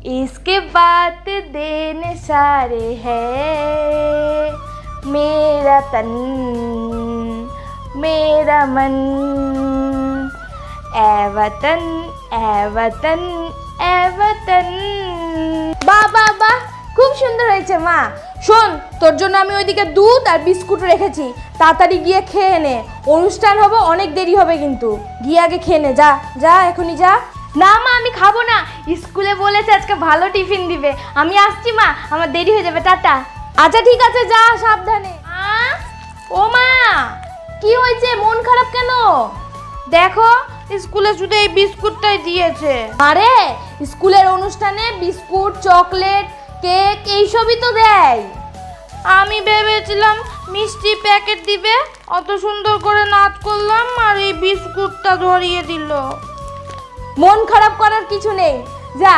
इसके बाद देने सारे है मेरा तन मेरा मन ए वतन ए वतन ए वतन। বাহ বাহ বাহ, খুব সুন্দর হয়েছে মা। শোন, তোর জন্য আমি ওইদিকে দুধ আর বিস্কুট রেখেছি, তাড়াতাড়ি গিয়ে খেয়ে নে, অনুষ্ঠান হবে, অনেক দেরি হবে কিন্তু। গিয়ে আগে খেয়ে নে, যা যা এখনই যা। না মা, আমি খাবো না, স্কুলে বলেছে আজকে ভালো টিফিন দিবে। আমি আসছি মা, আমার দেরি হয়ে যাবে, টাটা। আচ্ছা ঠিক আছে, যা সাবধানে। ও মা, কি হয়েছে, মন খারাপ কেন? দেখো, স্কুলে শুধু এই বিস্কুটটাই দিয়েছে। আরে স্কুলের অনুষ্ঠানে বিস্কুট, চকলেট, কেক এইসবই তো দেয়। আমি ভেবেছিলাম মিষ্টি প্যাকেট দিবে, অত সুন্দর করে নাচ করলাম আর এই বিস্কুটটা ধরিয়ে দিল। মন খারাপ করার কিছু নেই, যা